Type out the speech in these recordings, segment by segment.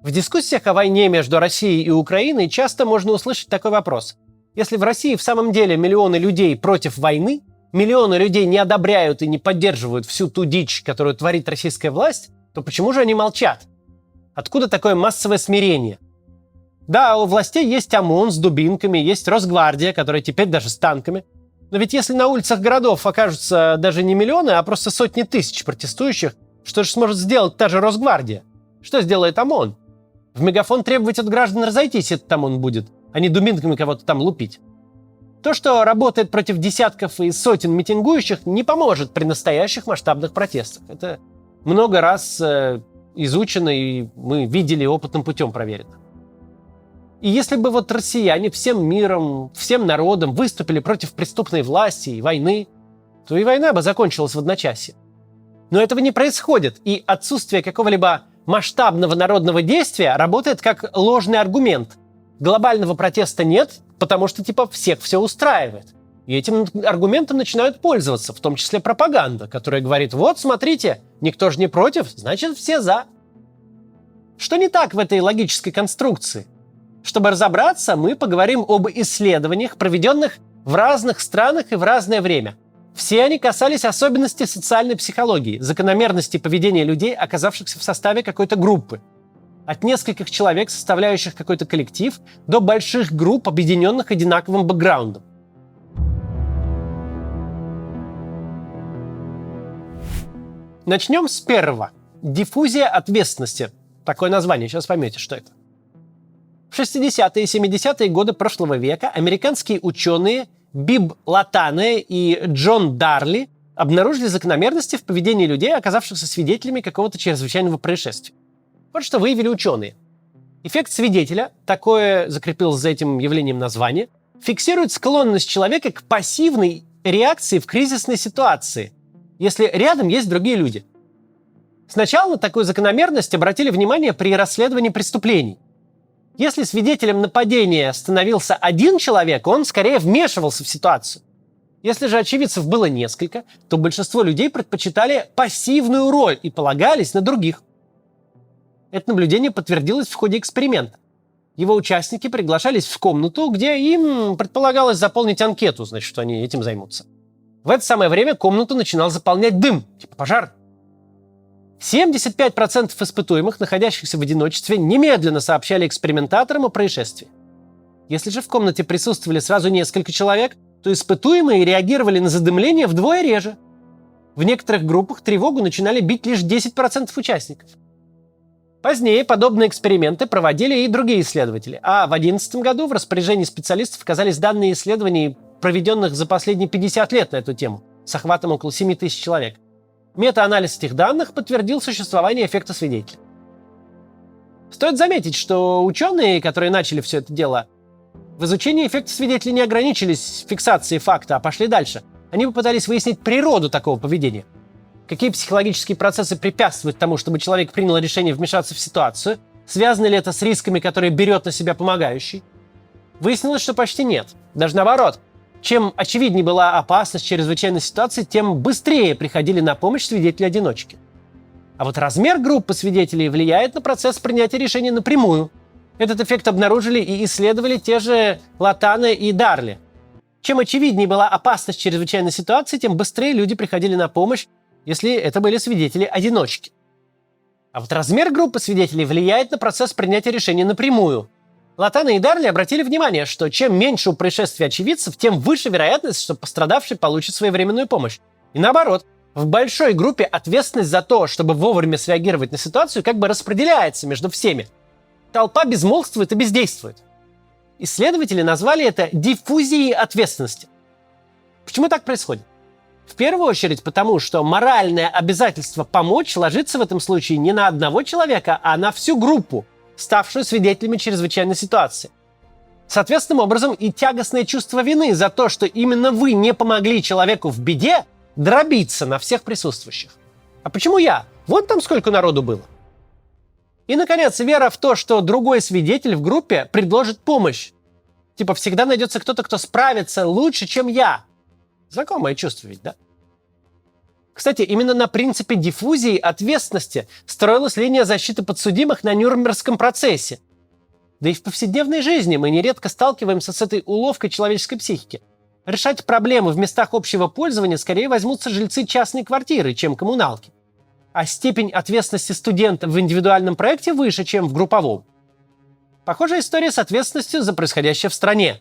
В дискуссиях о войне между Россией и Украиной часто можно услышать такой вопрос. Если в России в самом деле миллионы людей против войны, миллионы людей не одобряют и не поддерживают всю ту дичь, которую творит российская власть, то почему же они молчат? Откуда такое массовое смирение? Да, у властей есть ОМОН с дубинками, есть Росгвардия, которая теперь даже с танками. Но ведь если на улицах городов окажутся даже не миллионы, а просто сотни тысяч протестующих, что же сможет сделать та же Росгвардия? Что сделает ОМОН? В мегафон требовать от граждан разойтись этот ОМОН будет, а не дубинками кого-то там лупить. То, что работает против десятков и сотен митингующих, не поможет при настоящих масштабных протестах. Это много раз изучено и мы видели опытным путем проверено. И если бы вот россияне всем миром, всем народом выступили против преступной власти и войны, то и война бы закончилась в одночасье. Но этого не происходит, и отсутствие какого-либо масштабного народного действия работает как ложный аргумент. Глобального протеста нет, потому что типа всех все устраивает. И этим аргументом начинают пользоваться, в том числе пропаганда, которая говорит: вот, смотрите, никто же не против, значит все за. Что не так в этой логической конструкции? Чтобы разобраться, мы поговорим об исследованиях, проведенных в разных странах и в разное время. Все они касались особенностей социальной психологии, закономерностей поведения людей, оказавшихся в составе какой-то группы. От нескольких человек, составляющих какой-то коллектив, до больших групп, объединенных одинаковым бэкграундом. Начнем с первого. Диффузия ответственности. Такое название, сейчас поймете, что это. В 60-е и 70-е годы прошлого века американские ученые Биб Латане и Джон Дарли обнаружили закономерности в поведении людей, оказавшихся свидетелями какого-то чрезвычайного происшествия. Вот что выявили ученые. Эффект свидетеля, такое закрепилось за этим явлением название, фиксирует склонность человека к пассивной реакции в кризисной ситуации, если рядом есть другие люди. Сначала на такую закономерность обратили внимание при расследовании преступлений. Если свидетелем нападения становился один человек, он скорее вмешивался в ситуацию. Если же очевидцев было несколько, то большинство людей предпочитали пассивную роль и полагались на других. Это наблюдение подтвердилось в ходе эксперимента. Его участники приглашались в комнату, где им предполагалось заполнить анкету, значит, что они этим займутся. В это самое время комнату начинал заполнять дым, типа пожар. 75% испытуемых, находящихся в одиночестве, немедленно сообщали экспериментаторам о происшествии. Если же в комнате присутствовали сразу несколько человек, то испытуемые реагировали на задымление вдвое реже. В некоторых группах тревогу начинали бить лишь 10% участников. Позднее подобные эксперименты проводили и другие исследователи, а в 2011 году в распоряжении специалистов оказались данные исследований, проведенных за последние 50 лет на эту тему, с охватом около 7 тысяч человек. Мета-анализ этих данных подтвердил существование эффекта свидетеля. Стоит заметить, что ученые, которые начали все это дело, в изучении эффекта свидетеля не ограничились фиксацией факта, а пошли дальше. Они попытались выяснить природу такого поведения. Какие психологические процессы препятствуют тому, чтобы человек принял решение вмешаться в ситуацию? Связано ли это с рисками, которые берет на себя помогающий? Выяснилось, что почти нет. Даже наоборот. Чем очевиднее была опасность чрезвычайной ситуации, тем быстрее приходили на помощь свидетели-одиночки. А вот размер группы свидетелей влияет на процесс принятия решений напрямую. Этот эффект обнаружили и исследовали те же Латане и Дарли. Чем очевиднее была опасность чрезвычайной ситуации, тем быстрее люди приходили на помощь, если это были свидетели-одиночки. А вот размер группы свидетелей влияет на процесс принятия решений напрямую. Латане и Дарли обратили внимание, что чем меньше у происшествия очевидцев, тем выше вероятность, что пострадавший получит своевременную помощь. И наоборот, в большой группе ответственность за то, чтобы вовремя среагировать на ситуацию, как бы распределяется между всеми. Толпа безмолвствует и бездействует. Исследователи назвали это диффузией ответственности. Почему так происходит? В первую очередь потому, что моральное обязательство помочь ложится в этом случае не на одного человека, а на всю группу, ставшую свидетелями чрезвычайной ситуации. Соответственным образом и тягостное чувство вины за то, что именно вы не помогли человеку в беде, дробится на всех присутствующих. А почему я? Вон там сколько народу было. И, наконец, вера в то, что другой свидетель в группе предложит помощь. Типа всегда найдется кто-то, кто справится лучше, чем я. Знакомое чувство ведь, да? Кстати, именно на принципе диффузии ответственности строилась линия защиты подсудимых на Нюрнбергском процессе. Да и в повседневной жизни мы нередко сталкиваемся с этой уловкой человеческой психики. Решать проблемы в местах общего пользования скорее возьмутся жильцы частной квартиры, чем коммуналки. А степень ответственности студента в индивидуальном проекте выше, чем в групповом. Похожая история с ответственностью за происходящее в стране.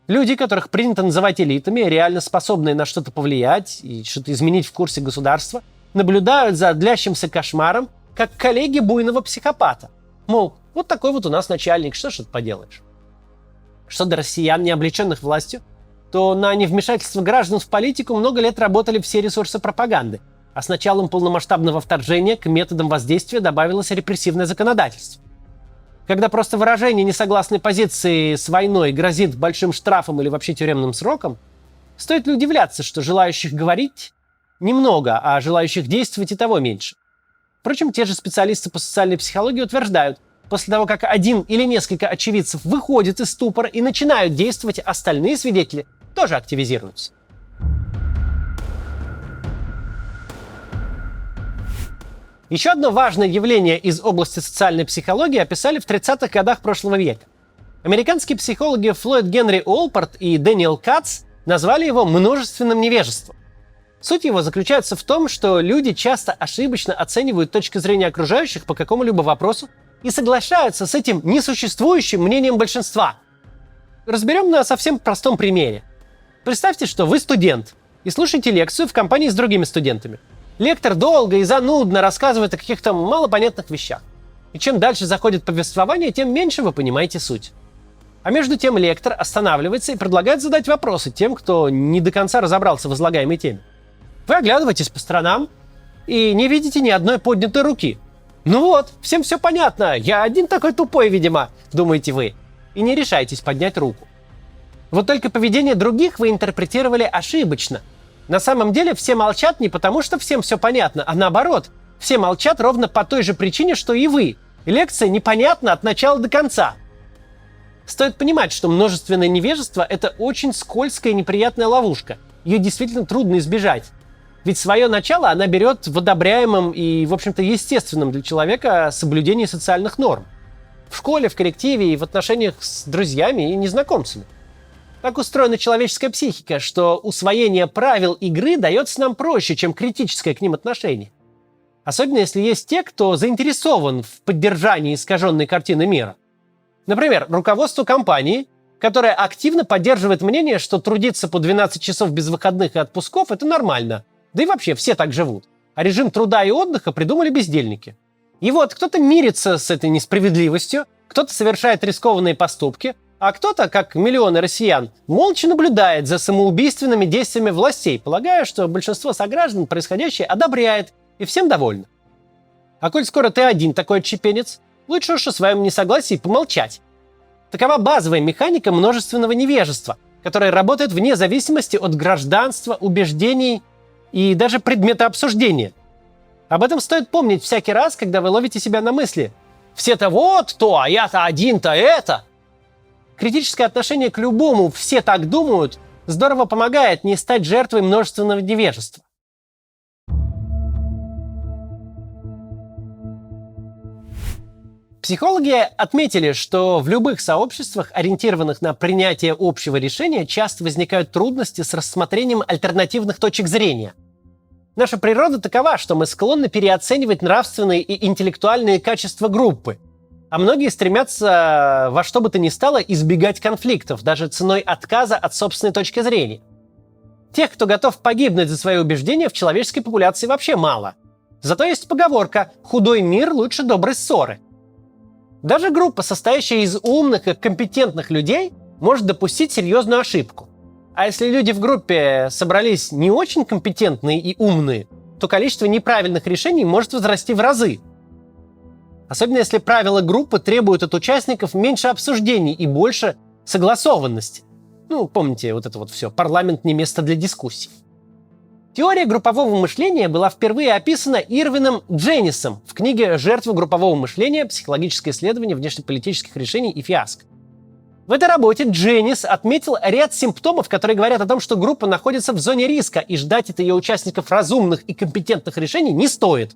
Люди, которых принято называть элитами, реально способные на что-то повлиять и что-то изменить в курсе государства, наблюдают за длящимся кошмаром, как коллеги буйного психопата. Мол, вот такой вот у нас начальник, что ж тут поделаешь. Что до россиян, не облеченных властью, то на невмешательство граждан в политику много лет работали все ресурсы пропаганды, а с началом полномасштабного вторжения к методам воздействия добавилось репрессивное законодательство. Когда просто выражение несогласной позиции с войной грозит большим штрафом или вообще тюремным сроком, стоит ли удивляться, что желающих говорить немного, а желающих действовать и того меньше. Впрочем, те же специалисты по социальной психологии утверждают, после того, как один или несколько очевидцев выходят из ступора и начинают действовать, остальные свидетели тоже активизируются. Еще одно важное явление из области социальной психологии описали в 30-х годах прошлого века. Американские психологи Флойд Генри Олпорт и Дэниел Кац назвали его множественным невежеством. Суть его заключается в том, что люди часто ошибочно оценивают точку зрения окружающих по какому-либо вопросу и соглашаются с этим несуществующим мнением большинства. Разберем на совсем простом примере. Представьте, что вы студент и слушаете лекцию в компании с другими студентами. Лектор долго и занудно рассказывает о каких-то малопонятных вещах. И чем дальше заходит повествование, тем меньше вы понимаете суть. А между тем лектор останавливается и предлагает задать вопросы тем, кто не до конца разобрался в излагаемой теме. Вы оглядываетесь по сторонам и не видите ни одной поднятой руки. Ну вот, всем все понятно, я один такой тупой, видимо, думаете вы, и не решаетесь поднять руку. Вот только поведение других вы интерпретировали ошибочно. На самом деле все молчат не потому, что всем все понятно, а наоборот, все молчат ровно по той же причине, что и вы. Лекция непонятна от начала до конца. Стоит понимать, что множественное невежество – это очень скользкая и неприятная ловушка. Ее действительно трудно избежать. Ведь свое начало она берет в одобряемом и, в общем-то, естественном для человека соблюдении социальных норм. В школе, в коллективе и в отношениях с друзьями и незнакомцами. Так устроена человеческая психика, что усвоение правил игры дается нам проще, чем критическое к ним отношение. Особенно если есть те, кто заинтересован в поддержании искаженной картины мира. Например, руководство компании, которое активно поддерживает мнение, что трудиться по 12 часов без выходных и отпусков – это нормально. Да и вообще все так живут. А режим труда и отдыха придумали бездельники. И вот кто-то мирится с этой несправедливостью, кто-то совершает рискованные поступки, а кто-то, как миллионы россиян, молча наблюдает за самоубийственными действиями властей, полагая, что большинство сограждан происходящее одобряет и всем довольны. А коль скоро ты один такой отщепенец, лучше уж о своем несогласии помолчать. Такова базовая механика множественного невежества, которая работает вне зависимости от гражданства, убеждений и даже предмета обсуждения. Об этом стоит помнить всякий раз, когда вы ловите себя на мысли. Все-то вот то, а я-то один-то это. Критическое отношение к любому «все так думают» здорово помогает не стать жертвой множественного невежества. Психологи отметили, что в любых сообществах, ориентированных на принятие общего решения, часто возникают трудности с рассмотрением альтернативных точек зрения. Наша природа такова, что мы склонны переоценивать нравственные и интеллектуальные качества группы, а многие стремятся во что бы то ни стало избегать конфликтов, даже ценой отказа от собственной точки зрения. Тех, кто готов погибнуть за свои убеждения, в человеческой популяции вообще мало. Зато есть поговорка «худой мир лучше доброй ссоры». Даже группа, состоящая из умных и компетентных людей, может допустить серьезную ошибку. А если люди в группе собрались не очень компетентные и умные, то количество неправильных решений может возрасти в разы. Особенно если правила группы требуют от участников меньше обсуждений и больше согласованности. Помните вот это вот все, парламент не место для дискуссий. Теория группового мышления была впервые описана Ирвином Дженнисом в книге «Жертвы группового мышления. Психологическое исследование внешнеполитических решений и фиаско». В этой работе Дженнис отметил ряд симптомов, которые говорят о том, что группа находится в зоне риска, и ждать от ее участников разумных и компетентных решений не стоит.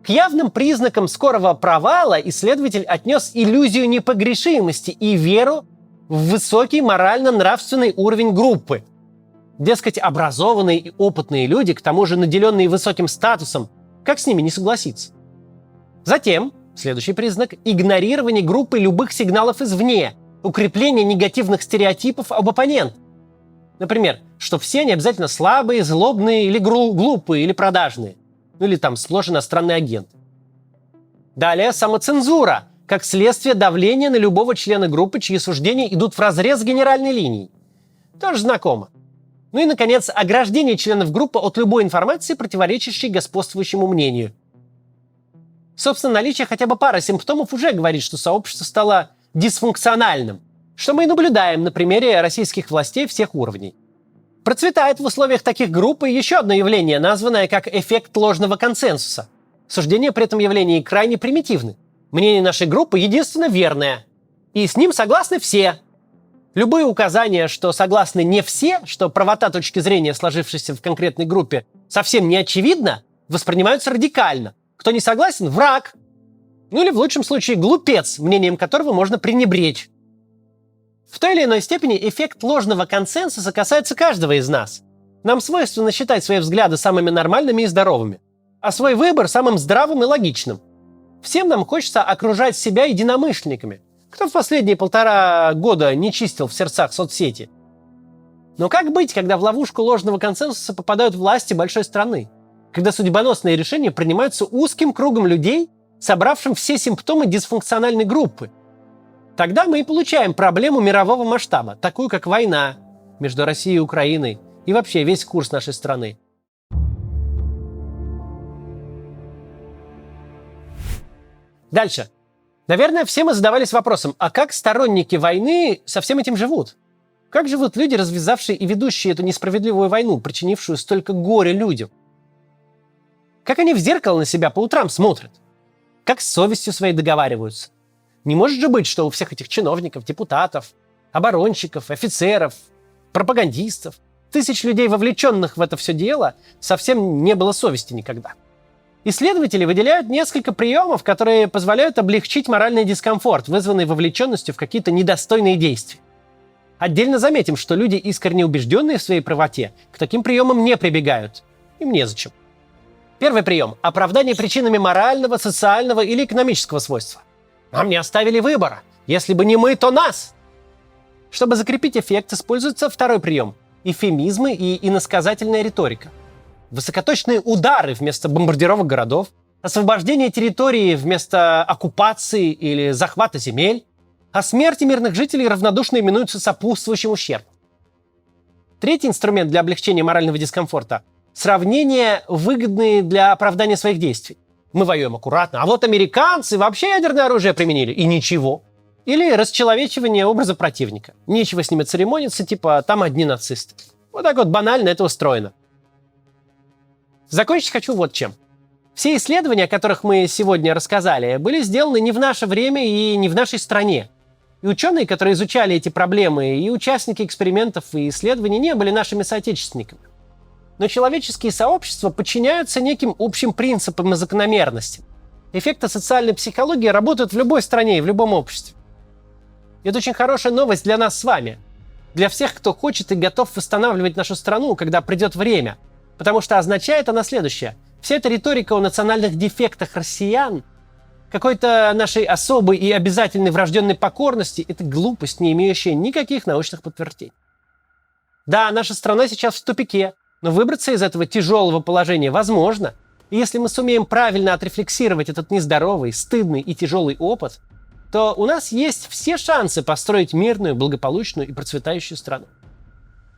К явным признакам скорого провала исследователь отнес иллюзию непогрешимости и веру в высокий морально-нравственный уровень группы. Дескать, образованные и опытные люди, к тому же наделенные высоким статусом, как с ними не согласиться? Затем, следующий признак – игнорирование группы любых сигналов извне, укрепление негативных стереотипов об оппоненте. Например, что все они обязательно слабые, злобные или глупые, или продажные. Ну или там сплошь иностранный агент. Далее самоцензура, как следствие давления на любого члена группы, чьи суждения идут вразрез с генеральной линией. Тоже знакомо. Ну и, наконец, ограждение членов группы от любой информации, противоречащей господствующему мнению. Собственно, наличие хотя бы пары симптомов уже говорит, что сообщество стало дисфункциональным, что мы и наблюдаем на примере российских властей всех уровней. Процветает в условиях таких групп и еще одно явление, названное как эффект ложного консенсуса. Суждения при этом явлении крайне примитивны. Мнение нашей группы единственно верное. И с ним согласны все. Любые указания, что согласны не все, что правота точки зрения, сложившейся в конкретной группе, совсем не очевидна, воспринимаются радикально. Кто не согласен – враг. Ну или в лучшем случае глупец, мнением которого можно пренебречь. В той или иной степени эффект ложного консенсуса касается каждого из нас. Нам свойственно считать свои взгляды самыми нормальными и здоровыми, а свой выбор самым здравым и логичным. Всем нам хочется окружать себя единомышленниками. Кто в последние 1,5 года не чистил в сердцах соцсети? Но как быть, когда в ловушку ложного консенсуса попадают власти большой страны? Когда судьбоносные решения принимаются узким кругом людей, собравшим все симптомы дисфункциональной группы? Тогда мы и получаем проблему мирового масштаба, такую как война между Россией и Украиной и вообще весь курс нашей страны. Дальше. Наверное, все мы задавались вопросом, а как сторонники войны со всем этим живут? Как живут люди, развязавшие и ведущие эту несправедливую войну, причинившую столько горя людям? Как они в зеркало на себя по утрам смотрят? Как с совестью своей договариваются? Не может же быть, что у всех этих чиновников, депутатов, оборонщиков, офицеров, пропагандистов, тысяч людей, вовлеченных в это все дело, совсем не было совести никогда. Исследователи выделяют несколько приемов, которые позволяют облегчить моральный дискомфорт, вызванный вовлеченностью в какие-то недостойные действия. Отдельно заметим, что люди, искренне убежденные в своей правоте, к таким приемам не прибегают. Им незачем. Первый прием – оправдание причинами морального, социального или экономического свойства. Нам не оставили выбора. Если бы не мы, то нас. Чтобы закрепить эффект, используется второй прием – эвфемизмы и иносказательная риторика. Высокоточные удары вместо бомбардировок городов, освобождение территории вместо оккупации или захвата земель, а смерти мирных жителей равнодушно именуются сопутствующим ущербом. Третий инструмент для облегчения морального дискомфорта – сравнения, выгодные для оправдания своих действий. Мы воюем аккуратно, а вот американцы вообще ядерное оружие применили, и ничего. Или расчеловечивание образа противника. Нечего с ними церемониться, типа там одни нацисты. Вот так вот банально это устроено. Закончить хочу вот чем. Все исследования, о которых мы сегодня рассказали, были сделаны не в наше время и не в нашей стране. И ученые, которые изучали эти проблемы, и участники экспериментов и исследований не были нашими соотечественниками. Но человеческие сообщества подчиняются неким общим принципам и закономерностям. Эффекты социальной психологии работают в любой стране и в любом обществе. И это очень хорошая новость для нас с вами. Для всех, кто хочет и готов восстанавливать нашу страну, когда придет время. Потому что означает она следующее. Вся эта риторика о национальных дефектах россиян, какой-то нашей особой и обязательной врожденной покорности – это глупость, не имеющая никаких научных подтверждений. Да, наша страна сейчас в тупике, но выбраться из этого тяжелого положения возможно. И если мы сумеем правильно отрефлексировать этот нездоровый, стыдный и тяжелый опыт, то у нас есть все шансы построить мирную, благополучную и процветающую страну.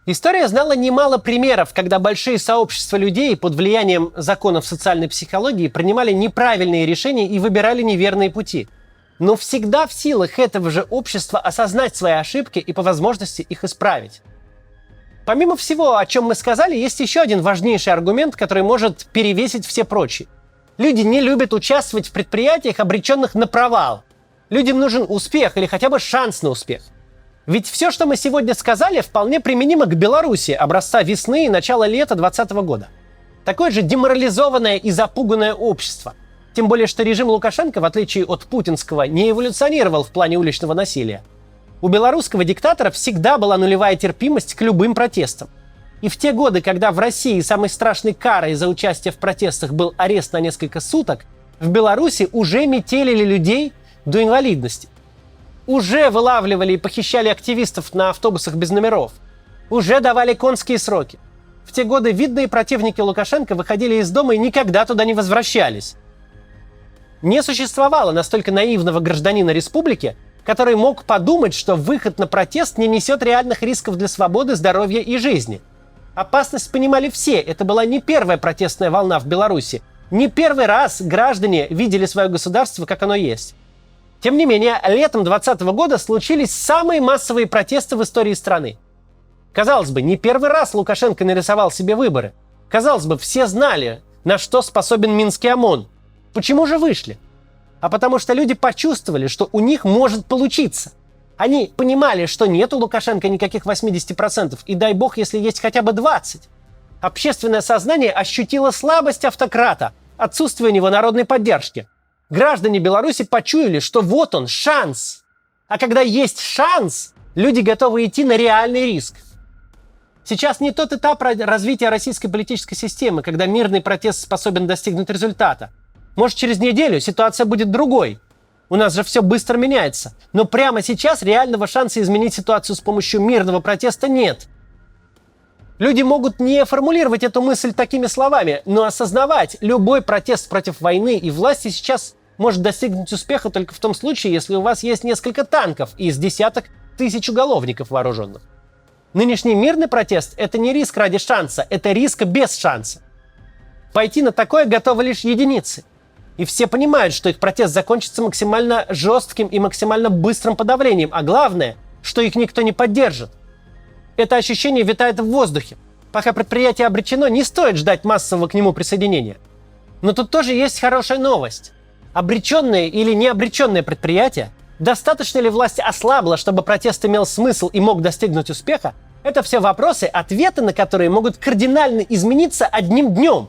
История знала немало примеров, когда большие сообщества людей под влиянием законов социальной психологии принимали неправильные решения и выбирали неверные пути. Но всегда в силах этого же общества осознать свои ошибки и по возможности их исправить. Помимо всего, о чем мы сказали, есть еще один важнейший аргумент, который может перевесить все прочие. Люди не любят участвовать в предприятиях, обреченных на провал. Людям нужен успех или хотя бы шанс на успех. Ведь все, что мы сегодня сказали, вполне применимо к Беларуси образца весны и начала лета 2020 года. Такое же деморализованное и запуганное общество. Тем более, что режим Лукашенко, в отличие от путинского, не эволюционировал в плане уличного насилия. У белорусского диктатора всегда была нулевая терпимость к любым протестам. И в те годы, когда в России самой страшной карой за участие в протестах был арест на несколько суток, в Беларуси уже метелили людей до инвалидности. Уже вылавливали и похищали активистов на автобусах без номеров. Уже давали конские сроки. В те годы видные противники Лукашенко выходили из дома и никогда туда не возвращались. Не существовало настолько наивного гражданина республики, который мог подумать, что выход на протест не несет реальных рисков для свободы, здоровья и жизни. Опасность понимали все. Это была не первая протестная волна в Беларуси. Не первый раз граждане видели свое государство, как оно есть. Тем не менее, летом 2020 года случились самые массовые протесты в истории страны. Казалось бы, не первый раз Лукашенко нарисовал себе выборы. Казалось бы, все знали, на что способен Минский ОМОН. Почему же вышли? А потому что люди почувствовали, что у них может получиться. Они понимали, что нет у Лукашенко никаких 80%, и дай бог, если есть хотя бы 20%. Общественное сознание ощутило слабость автократа, отсутствие у него народной поддержки. Граждане Беларуси почуяли, что вот он, шанс. А когда есть шанс, люди готовы идти на реальный риск. Сейчас не тот этап развития российской политической системы, когда мирный протест способен достигнуть результата. Может, через неделю ситуация будет другой. У нас же все быстро меняется. Но прямо сейчас реального шанса изменить ситуацию с помощью мирного протеста нет. Люди могут не формулировать эту мысль такими словами, но осознавать, любой протест против войны и власти сейчас может достигнуть успеха только в том случае, если у вас есть несколько танков из десяток тысяч уголовников вооруженных. Нынешний мирный протест – это не риск ради шанса, это риск без шанса. Пойти на такое готовы лишь единицы. И все понимают, что их протест закончится максимально жестким и максимально быстрым подавлением, а главное, что их никто не поддержит. Это ощущение витает в воздухе. Пока предприятие обречено, не стоит ждать массового к нему присоединения. Но тут тоже есть хорошая новость. Обреченные или необреченные предприятия, достаточно ли власть ослабла, чтобы протест имел смысл и мог достигнуть успеха, это все вопросы, ответы на которые могут кардинально измениться одним днем.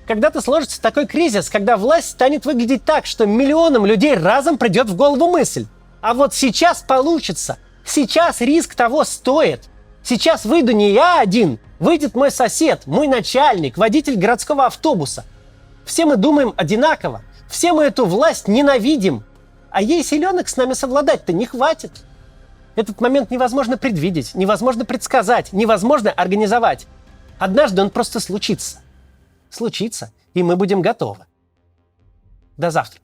Когда-то сложится такой кризис, когда власть станет выглядеть так, что миллионам людей разом придет в голову мысль. А вот сейчас получится. Сейчас риск того стоит. Сейчас выйду не я один, выйдет мой сосед, мой начальник, водитель городского автобуса. Все мы думаем одинаково. Все мы эту власть ненавидим. А ей силенок с нами совладать-то не хватит. Этот момент невозможно предвидеть, невозможно предсказать, невозможно организовать. Однажды он просто случится. Случится, и мы будем готовы. До завтра.